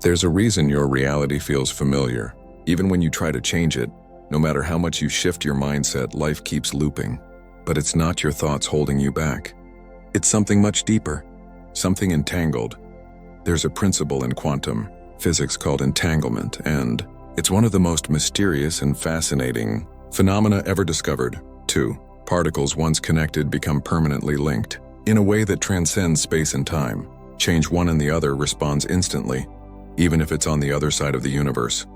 There's a reason your reality feels familiar. Even when you try to change it, no matter how much you shift your mindset, life keeps looping. But it's not your thoughts holding you back. It's something much deeper, something entangled. There's a principle in quantum physics called entanglement, and it's one of the most mysterious and fascinating phenomena ever discovered. Two particles once connected become permanently linked in a way that transcends space and time. Change one and the other responds instantly, even if it's on the other side of the universe.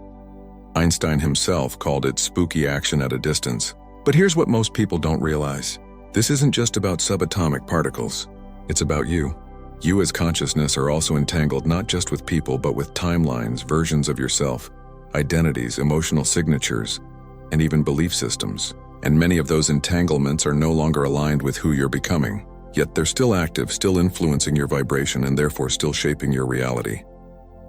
Einstein himself called it spooky action at a distance. But here's what most people don't realize. This isn't just about subatomic particles. It's about you. You as consciousness are also entangled not just with people but with timelines, versions of yourself, identities, emotional signatures, and even belief systems. And many of those entanglements are no longer aligned with who you're becoming. Yet they're still active, still influencing your vibration, and therefore still shaping your reality.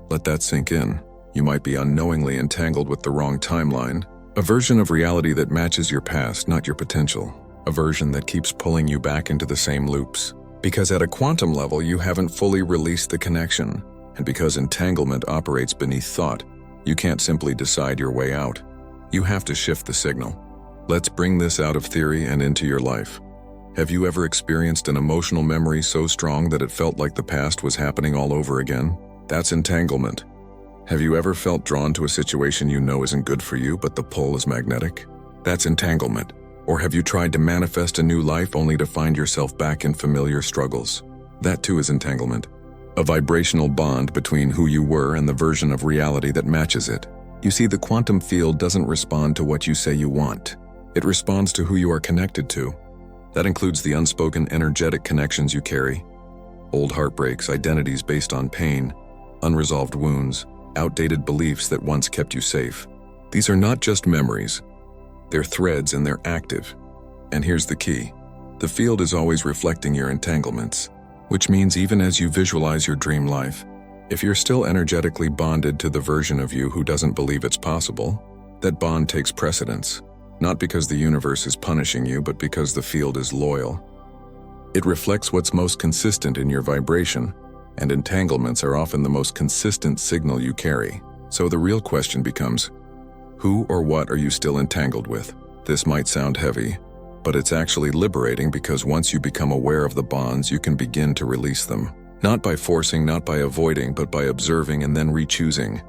Let that sink in. You might be unknowingly entangled with the wrong timeline, a version of reality that matches your past, not your potential, a version that keeps pulling you back into the same loops. Because at a quantum level, you haven't fully released the connection, and because entanglement operates beneath thought, you can't simply decide your way out. You have to shift the signal. Let's bring this out of theory and into your life. Have you ever experienced an emotional memory so strong that it felt like the past was happening all over again? That's entanglement. Have you ever felt drawn to a situation you know isn't good for you, but the pull is magnetic? That's entanglement. Or have you tried to manifest a new life only to find yourself back in familiar struggles? That too is entanglement. A vibrational bond between who you were and the version of reality that matches it. You see, the quantum field doesn't respond to what you say you want. It responds to who you are connected to. That includes the unspoken energetic connections you carry, old heartbreaks, identities based on pain, unresolved wounds, outdated beliefs that once kept you safe. These are not just memories. They're threads and they're active. And here's the key. The field is always reflecting your entanglements, which means even as you visualize your dream life, if you're still energetically bonded to the version of you who doesn't believe it's possible, that bond takes precedence. Not because the universe is punishing you, but because the field is loyal. It reflects what's most consistent in your vibration, and entanglements are often the most consistent signal you carry. So the real question becomes, who or what are you still entangled with? This might sound heavy, but it's actually liberating because once you become aware of the bonds, you can begin to release them. Not by forcing, not by avoiding, but by observing and then re-choosing.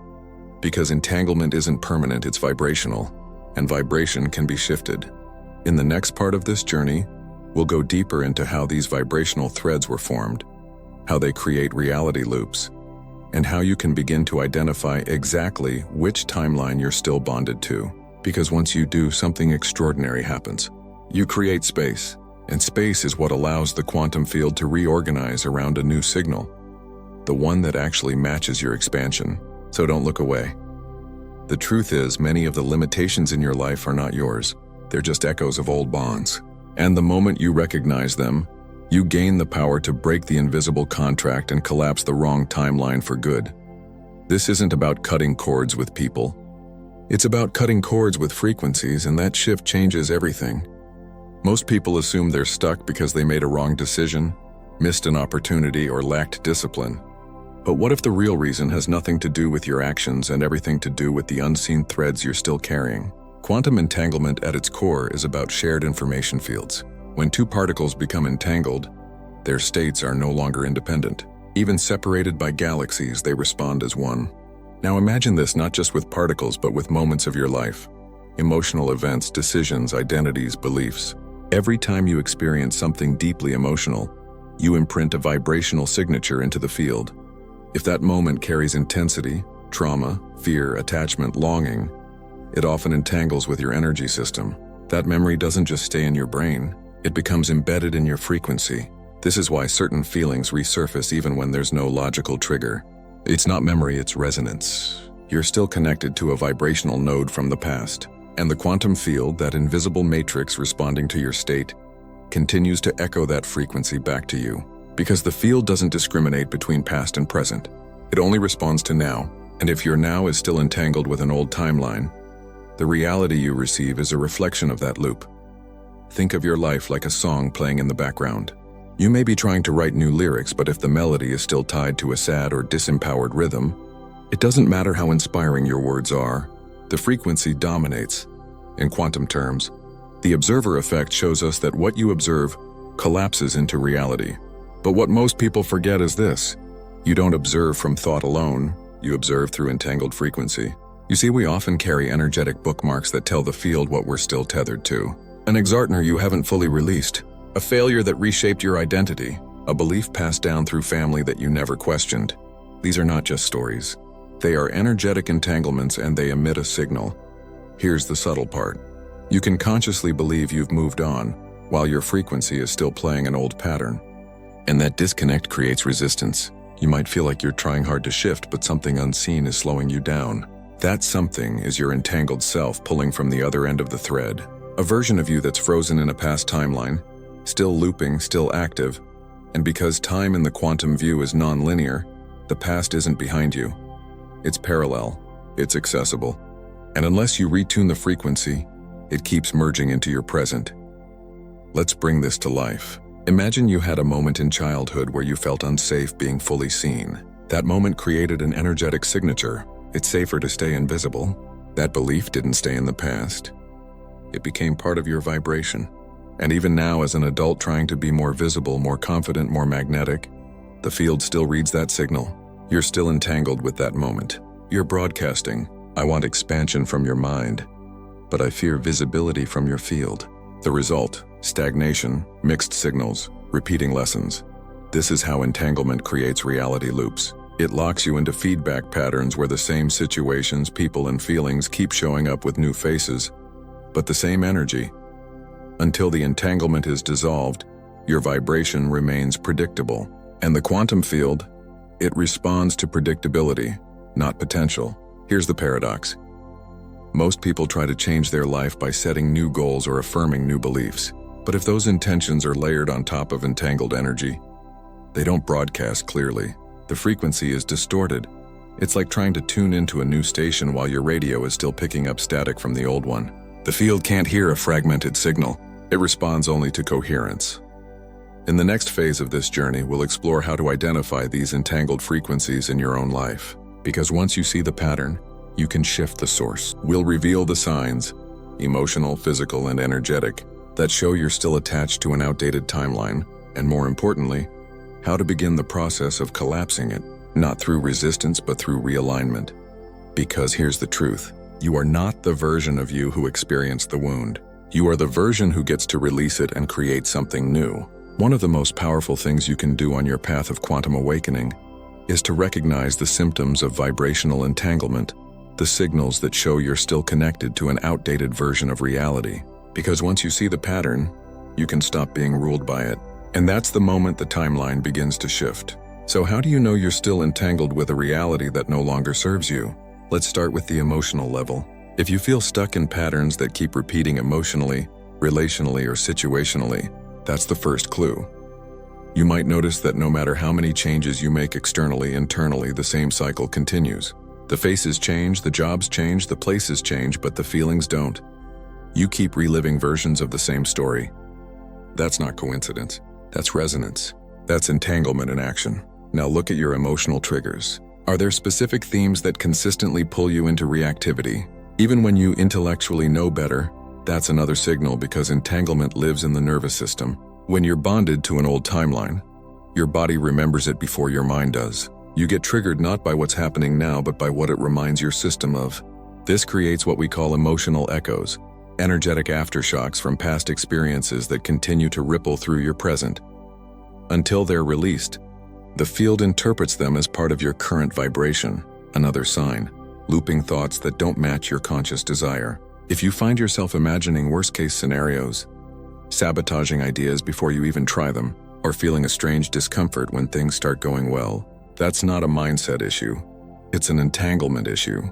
Because entanglement isn't permanent, it's vibrational. And vibration can be shifted. In the next part of this journey, we'll go deeper into how these vibrational threads were formed, how they create reality loops, and how you can begin to identify exactly which timeline you're still bonded to. Because once you do, something extraordinary happens. You create space, and space is what allows the quantum field to reorganize around a new signal, the one that actually matches your expansion. So don't look away. The truth is, many of the limitations in your life are not yours. They're just echoes of old bonds. And the moment you recognize them, you gain the power to break the invisible contract and collapse the wrong timeline for good. This isn't about cutting cords with people. It's about cutting cords with frequencies, and that shift changes everything. Most people assume they're stuck because they made a wrong decision, missed an opportunity, or lacked discipline. But what if the real reason has nothing to do with your actions and everything to do with the unseen threads you're still carrying? Quantum entanglement at its core is about shared information fields. When two particles become entangled, their states are no longer independent. Even separated by galaxies, they respond as one. Now imagine this not just with particles, but with moments of your life. Emotional events, decisions, identities, beliefs. Every time you experience something deeply emotional, you imprint a vibrational signature into the field. If that moment carries intensity, trauma, fear, attachment, longing, it often entangles with your energy system. That memory doesn't just stay in your brain, it becomes embedded in your frequency. This is why certain feelings resurface even when there's no logical trigger. It's not memory, it's resonance. You're still connected to a vibrational node from the past. And the quantum field, that invisible matrix responding to your state, continues to echo that frequency back to you. Because the field doesn't discriminate between past and present. It only responds to now. And if your now is still entangled with an old timeline, the reality you receive is a reflection of that loop. Think of your life like a song playing in the background. You may be trying to write new lyrics, but if the melody is still tied to a sad or disempowered rhythm, It doesn't matter how inspiring your words are, the frequency dominates. In quantum terms, the observer effect shows us that what you observe collapses into reality. But what most people forget is this: you don't observe from thought alone, you observe through entangled frequency. You see, we often carry energetic bookmarks that tell the field what we're still tethered to. An exartner you haven't fully released, a failure that reshaped your identity, a belief passed down through family that you never questioned. These are not just stories. They are energetic entanglements, and they emit a signal. Here's the subtle part. You can consciously believe you've moved on, while your frequency is still playing an old pattern. And that disconnect creates resistance. You might feel like you're trying hard to shift, but something unseen is slowing you down. That something is your entangled self pulling from the other end of the thread. A version of you that's frozen in a past timeline, still looping, still active. And because time in the quantum view is non-linear, the past isn't behind you. It's parallel, it's accessible. And unless you retune the frequency, it keeps merging into your present. Let's bring this to life. Imagine you had a moment in childhood where you felt unsafe being fully seen. That moment created an energetic signature. It's safer to stay invisible. That belief didn't stay in the past. It became part of your vibration. And even now, as an adult trying to be more visible, more confident, more magnetic, the field still reads that signal. You're still entangled with that moment. You're broadcasting, "I want expansion from your mind, but I fear visibility from your field." The result: stagnation, mixed signals, repeating lessons. This is how entanglement creates reality loops. It locks you into feedback patterns where the same situations, people, and feelings keep showing up with new faces, but the same energy. Until the entanglement is dissolved, your vibration remains predictable. And the quantum field, it responds to predictability, not potential. Here's the paradox. Most people try to change their life by setting new goals or affirming new beliefs. But if those intentions are layered on top of entangled energy, they don't broadcast clearly. The frequency is distorted. It's like trying to tune into a new station while your radio is still picking up static from the old one. The field can't hear a fragmented signal. It responds only to coherence. In the next phase of this journey, we'll explore how to identify these entangled frequencies in your own life. Because once you see the pattern, you can shift the source. We'll reveal the signs, emotional, physical, and energetic, that show you're still attached to an outdated timeline, and more importantly, how to begin the process of collapsing it, not through resistance but through realignment. Because here's the truth. You are not the version of you who experienced the wound. You are the version who gets to release it and create something new. One of the most powerful things you can do on your path of quantum awakening is to recognize the symptoms of vibrational entanglement, the signals that show you're still connected to an outdated version of reality. Because once you see the pattern, you can stop being ruled by it. And that's the moment the timeline begins to shift. So how do you know you're still entangled with a reality that no longer serves you? Let's start with the emotional level. If you feel stuck in patterns that keep repeating emotionally, relationally, or situationally, that's the first clue. You might notice that no matter how many changes you make externally, internally, the same cycle continues. The faces change, the jobs change, the places change, but the feelings don't. You keep reliving versions of the same story. That's not coincidence. That's resonance. That's entanglement in action. Now look at your emotional triggers. Are there specific themes that consistently pull you into reactivity? Even when you intellectually know better, that's another signal, because entanglement lives in the nervous system. When you're bonded to an old timeline, your body remembers it before your mind does. You get triggered not by what's happening now, but by what it reminds your system of. This creates what we call emotional echoes, energetic aftershocks from past experiences that continue to ripple through your present. Until they're released, the field interprets them as part of your current vibration, another sign, looping thoughts that don't match your conscious desire. If you find yourself imagining worst-case scenarios, sabotaging ideas before you even try them, or feeling a strange discomfort when things start going well, that's not a mindset issue. It's an entanglement issue.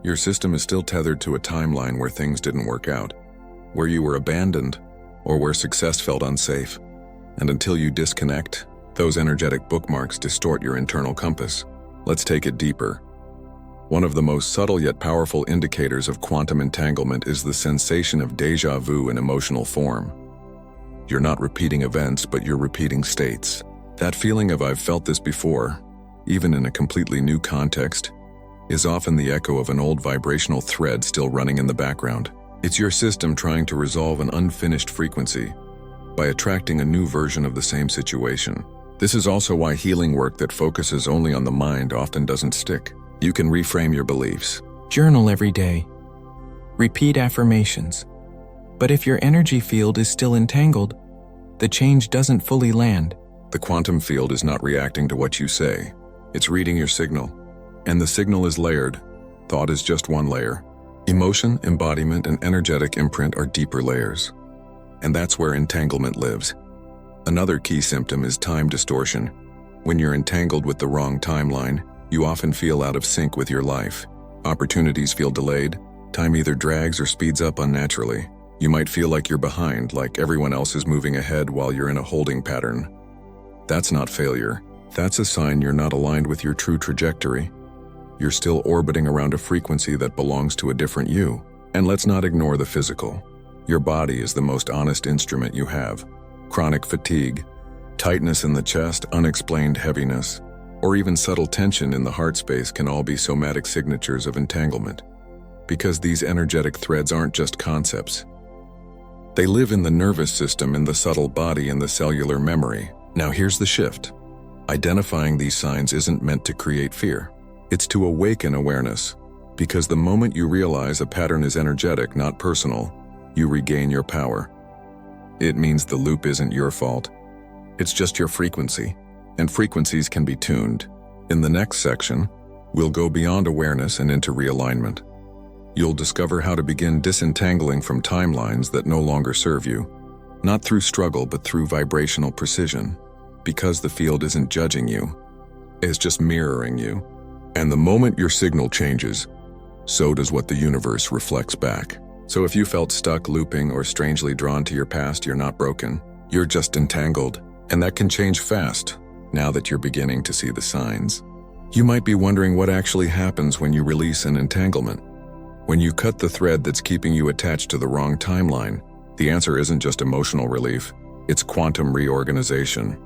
Your system is still tethered to a timeline where things didn't work out, where you were abandoned, or where success felt unsafe. And until you disconnect, those energetic bookmarks distort your internal compass. Let's take it deeper. One of the most subtle yet powerful indicators of quantum entanglement is the sensation of déjà vu in emotional form. You're not repeating events, but you're repeating states. That feeling of "I've felt this before," even in a completely new context, is often the echo of an old vibrational thread still running in the background. It's your system trying to resolve an unfinished frequency by attracting a new version of the same situation. This is also why healing work that focuses only on the mind often doesn't stick. You can reframe your beliefs. Journal every day. Repeat affirmations. But if your energy field is still entangled, the change doesn't fully land. The quantum field is not reacting to what you say. It's reading your signal. And the signal is layered. Thought is just one layer. Emotion, embodiment, and energetic imprint are deeper layers. And that's where entanglement lives. Another key symptom is time distortion. When you're entangled with the wrong timeline, you often feel out of sync with your life. Opportunities feel delayed. Time either drags or speeds up unnaturally. You might feel like you're behind, like everyone else is moving ahead while you're in a holding pattern. That's not failure. That's a sign you're not aligned with your true trajectory. You're still orbiting around a frequency that belongs to a different you. And let's not ignore the physical. Your body is the most honest instrument you have. Chronic fatigue, tightness in the chest, unexplained heaviness, or even subtle tension in the heart space can all be somatic signatures of entanglement. Because these energetic threads aren't just concepts. They live in the nervous system, in the subtle body, and the cellular memory. Now here's the shift. Identifying these signs isn't meant to create fear. It's to awaken awareness. Because the moment you realize a pattern is energetic, not personal, you regain your power. It means the loop isn't your fault. It's just your frequency. And frequencies can be tuned. In the next section, we'll go beyond awareness and into realignment. You'll discover how to begin disentangling from timelines that no longer serve you. Not through struggle, but through vibrational precision. Because the field isn't judging you. It's just mirroring you. And the moment your signal changes, so does what the universe reflects back. So if you felt stuck, looping, or strangely drawn to your past, you're not broken. You're just entangled. And that can change fast, now that you're beginning to see the signs. You might be wondering what actually happens when you release an entanglement. When you cut the thread that's keeping you attached to the wrong timeline, the answer isn't just emotional relief, it's quantum reorganization.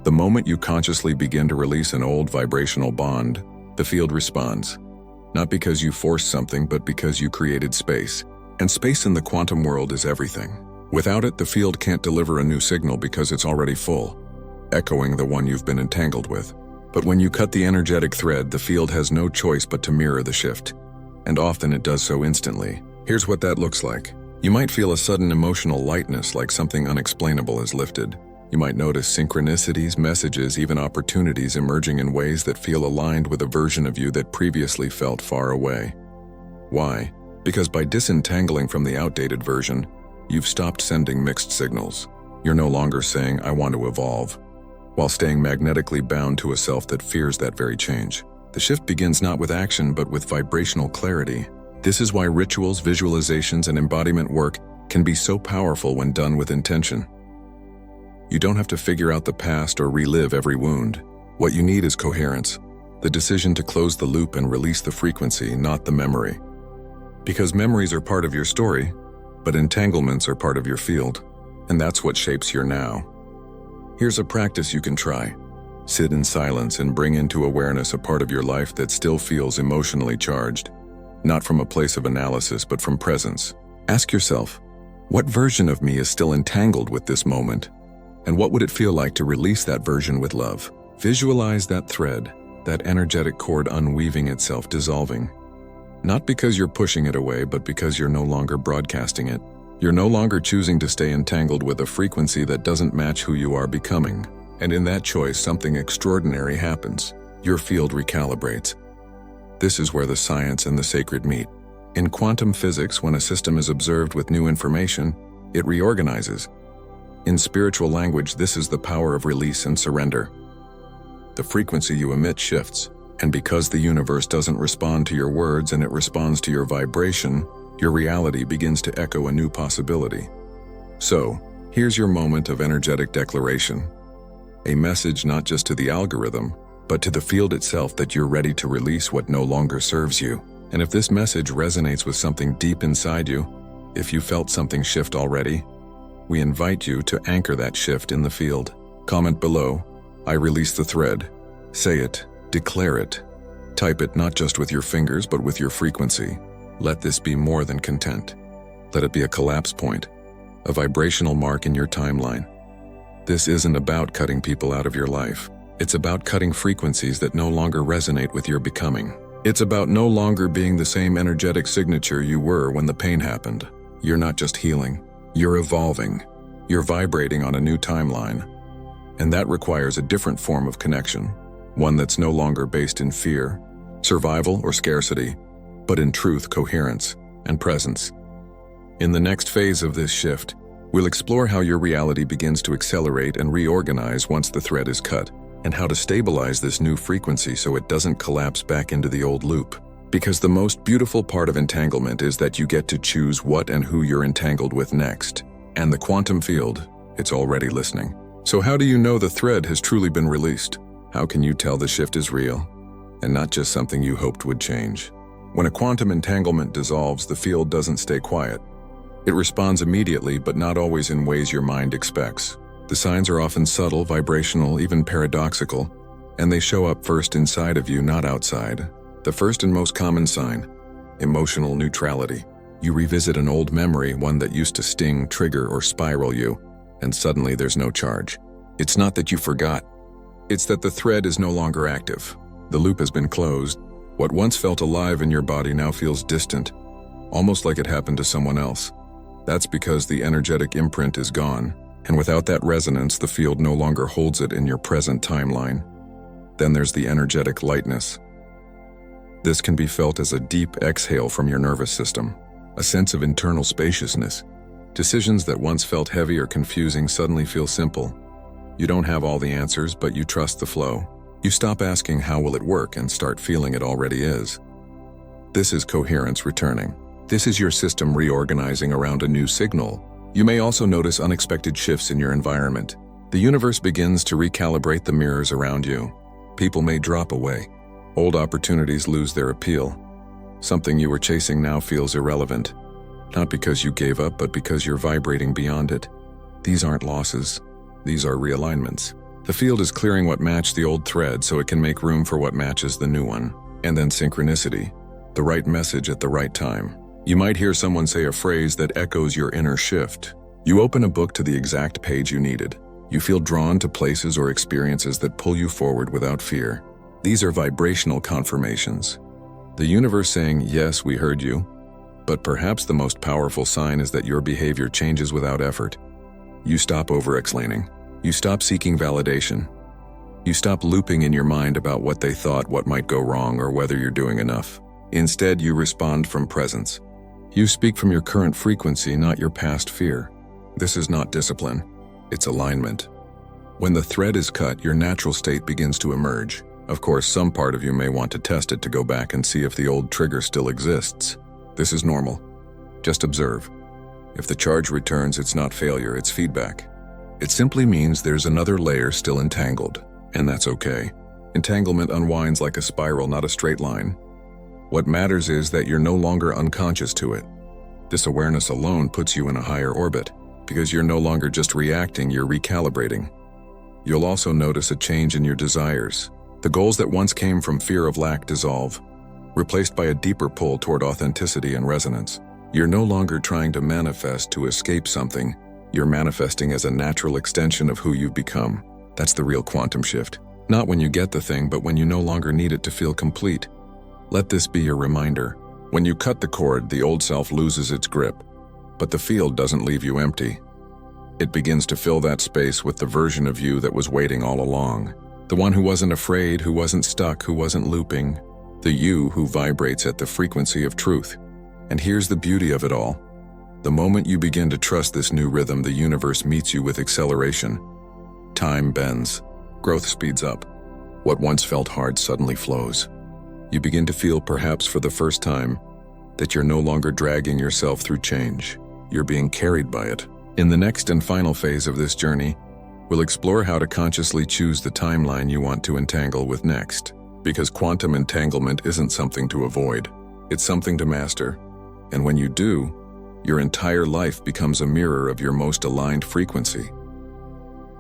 The moment you consciously begin to release an old vibrational bond, the field responds. Not because you forced something, but because you created space. And space in the quantum world is everything. Without it, the field can't deliver a new signal because it's already full, echoing the one you've been entangled with. But when you cut the energetic thread, the field has no choice but to mirror the shift. And often it does so instantly. Here's what that looks like. You might feel a sudden emotional lightness, like something unexplainable has lifted. You might notice synchronicities, messages, even opportunities emerging in ways that feel aligned with a version of you that previously felt far away. Why? Because by disentangling from the outdated version, you've stopped sending mixed signals. You're no longer saying, "I want to evolve," while staying magnetically bound to a self that fears that very change. The shift begins not with action, but with vibrational clarity. This is why rituals, visualizations, and embodiment work can be so powerful when done with intention. You don't have to figure out the past or relive every wound. What you need is coherence, the decision to close the loop and release the frequency, not the memory. Because memories are part of your story, but entanglements are part of your field, and that's what shapes your now. Here's a practice you can try. Sit in silence and bring into awareness a part of your life that still feels emotionally charged, not from a place of analysis, but from presence. Ask yourself, what version of me is still entangled with this moment? And what would it feel like to release that version with love? Visualize that thread, that energetic cord unweaving itself, dissolving. Not because you're pushing it away, but because you're no longer broadcasting it. You're no longer choosing to stay entangled with a frequency that doesn't match who you are becoming. And in that choice, something extraordinary happens. Your field recalibrates. This is where the science and the sacred meet. In quantum physics, when a system is observed with new information, it reorganizes. In spiritual language, this is the power of release and surrender. The frequency you emit shifts, and because the universe doesn't respond to your words and it responds to your vibration, your reality begins to echo a new possibility. So, here's your moment of energetic declaration. A message not just to the algorithm, but to the field itself that you're ready to release what no longer serves you. And if this message resonates with something deep inside you, if you felt something shift already, we invite you to anchor that shift in the field. Comment below, "I release the thread." Say it, declare it. Type it not just with your fingers, but with your frequency. Let this be more than content. Let it be a collapse point, a vibrational mark in your timeline. This isn't about cutting people out of your life. It's about cutting frequencies that no longer resonate with your becoming. It's about no longer being the same energetic signature you were when the pain happened. You're not just healing, you're evolving. You're vibrating on a new timeline. And that requires a different form of connection, one that's no longer based in fear, survival, or scarcity, but in truth, coherence, and presence. In the next phase of this shift, we'll explore how your reality begins to accelerate and reorganize once the thread is cut, and how to stabilize this new frequency so it doesn't collapse back into the old loop. Because the most beautiful part of entanglement is that you get to choose what and who you're entangled with next. And the quantum field, it's already listening. So how do you know the thread has truly been released? How can you tell the shift is real, and not just something you hoped would change? When a quantum entanglement dissolves, the field doesn't stay quiet. It responds immediately, but not always in ways your mind expects. The signs are often subtle, vibrational, even paradoxical, and they show up first inside of you, not outside. The first and most common sign: emotional neutrality. You revisit an old memory, one that used to sting, trigger, or spiral you, and suddenly there's no charge. It's not that you forgot. It's that the thread is no longer active. The loop has been closed. What once felt alive in your body now feels distant, almost like it happened to someone else. That's because the energetic imprint is gone, and without that resonance, the field no longer holds it in your present timeline. Then there's the energetic lightness. This can be felt as a deep exhale from your nervous system, a sense of internal spaciousness. Decisions that once felt heavy or confusing suddenly feel simple. You don't have all the answers, but you trust the flow. You stop asking how will it work and start feeling it already is. This is coherence returning. This is your system reorganizing around a new signal. You may also notice unexpected shifts in your environment. The universe begins to recalibrate the mirrors around you. People may drop away. Old opportunities lose their appeal. Something you were chasing now feels irrelevant. Not because you gave up, but because you're vibrating beyond it. These aren't losses. These are realignments. The field is clearing what matched the old thread so it can make room for what matches the new one. And then synchronicity, the right message at the right time. You might hear someone say a phrase that echoes your inner shift. You open a book to the exact page you needed. You feel drawn to places or experiences that pull you forward without fear. These are vibrational confirmations. The universe saying, yes, we heard you. But perhaps the most powerful sign is that your behavior changes without effort. You stop over-explaining. You stop seeking validation. You stop looping in your mind about what they thought, what might go wrong, or whether you're doing enough. Instead, you respond from presence. You speak from your current frequency, not your past fear. This is not discipline. It's alignment. When the thread is cut, your natural state begins to emerge. Of course, some part of you may want to test it to go back and see if the old trigger still exists. This is normal. Just observe. If the charge returns, it's not failure, it's feedback. It simply means there's another layer still entangled, and that's okay. Entanglement unwinds like a spiral, not a straight line. What matters is that you're no longer unconscious to it. This awareness alone puts you in a higher orbit, because you're no longer just reacting, you're recalibrating. You'll also notice a change in your desires. The goals that once came from fear of lack dissolve, replaced by a deeper pull toward authenticity and resonance. You're no longer trying to manifest to escape something. You're manifesting as a natural extension of who you've become. That's the real quantum shift. Not when you get the thing, but when you no longer need it to feel complete. Let this be your reminder. When you cut the cord, the old self loses its grip, but the field doesn't leave you empty. It begins to fill that space with the version of you that was waiting all along. The one who wasn't afraid, who wasn't stuck, who wasn't looping. The you who vibrates at the frequency of truth. And here's the beauty of it all. The moment you begin to trust this new rhythm, the universe meets you with acceleration. Time bends. Growth speeds up. What once felt hard suddenly flows. You begin to feel, perhaps for the first time, that you're no longer dragging yourself through change. You're being carried by it. In the next and final phase of this journey, we'll explore how to consciously choose the timeline you want to entangle with next. Because quantum entanglement isn't something to avoid. It's something to master. And when you do, your entire life becomes a mirror of your most aligned frequency.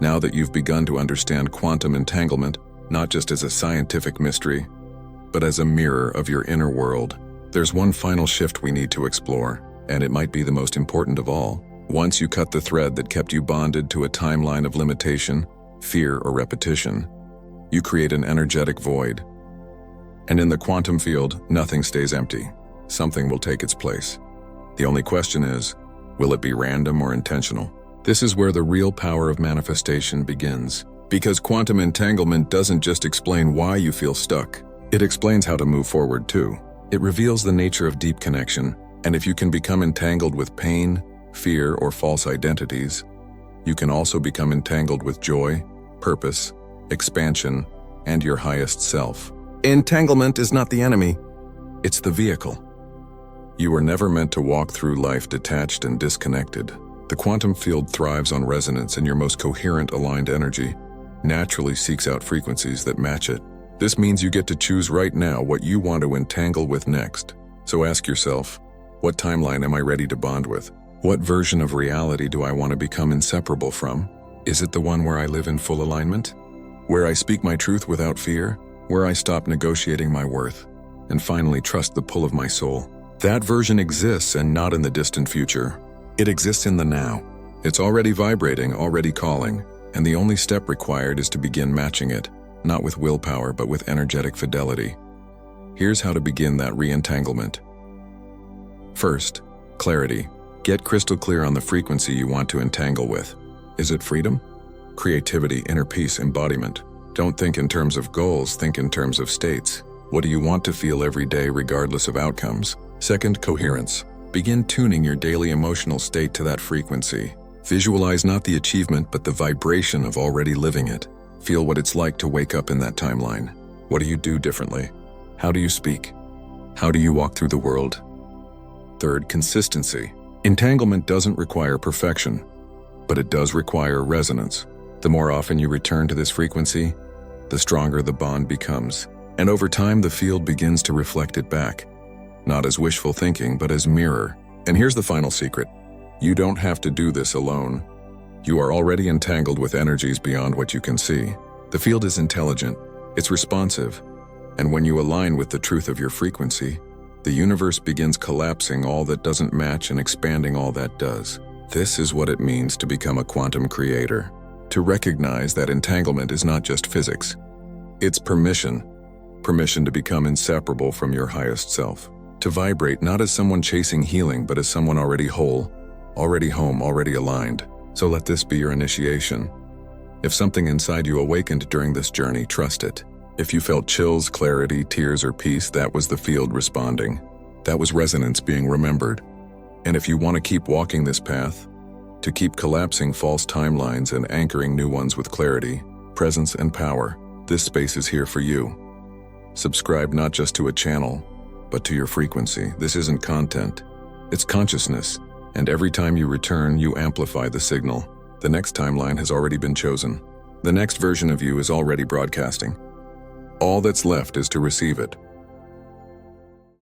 Now that you've begun to understand quantum entanglement, not just as a scientific mystery, but as a mirror of your inner world. There's one final shift we need to explore, and it might be the most important of all. Once you cut the thread that kept you bonded to a timeline of limitation, fear, or repetition, you create an energetic void. And in the quantum field, nothing stays empty. Something will take its place. The only question is, will it be random or intentional? This is where the real power of manifestation begins. Because quantum entanglement doesn't just explain why you feel stuck, it explains how to move forward too. It reveals the nature of deep connection, and if you can become entangled with pain, fear, or false identities, you can also become entangled with joy, purpose, expansion, and your highest self. Entanglement is not the enemy, it's the vehicle. You were never meant to walk through life detached and disconnected. The quantum field thrives on resonance, and your most coherent, aligned energy naturally seeks out frequencies that match it. This means you get to choose right now what you want to entangle with next. So ask yourself, what timeline am I ready to bond with? What version of reality do I want to become inseparable from? Is it the one where I live in full alignment? Where I speak my truth without fear? Where I stop negotiating my worth? And finally trust the pull of my soul? That version exists, and not in the distant future. It exists in the now. It's already vibrating, already calling, and the only step required is to begin matching it, not with willpower but with energetic fidelity. Here's how to begin that re-entanglement. First, clarity. Get crystal clear on the frequency you want to entangle with. Is it freedom? Creativity, inner peace, embodiment? Don't think in terms of goals, think in terms of states. What do you want to feel every day regardless of outcomes? Second, coherence. Begin tuning your daily emotional state to that frequency. Visualize not the achievement but the vibration of already living it. Feel what it's like to wake up in that timeline. What do you do differently? How do you speak? How do you walk through the world? Third, consistency. Entanglement doesn't require perfection, but it does require resonance. The more often you return to this frequency, the stronger the bond becomes. And over time, the field begins to reflect it back. Not as wishful thinking, but as mirror. And here's the final secret. You don't have to do this alone. You are already entangled with energies beyond what you can see. The field is intelligent, it's responsive, and when you align with the truth of your frequency, the universe begins collapsing all that doesn't match and expanding all that does. This is what it means to become a quantum creator. To recognize that entanglement is not just physics. It's permission. Permission to become inseparable from your highest self. To vibrate not as someone chasing healing, but as someone already whole, already home, already aligned. So let this be your initiation. If something inside you awakened during this journey, trust it. If you felt chills, clarity, tears, or peace, that was the field responding. That was resonance being remembered. And if you want to keep walking this path, to keep collapsing false timelines and anchoring new ones with clarity, presence, and power, this space is here for you. Subscribe not just to a channel, but to your frequency. This isn't content, it's consciousness. And every time you return, you amplify the signal. The next timeline has already been chosen. The next version of you is already broadcasting. All that's left is to receive it.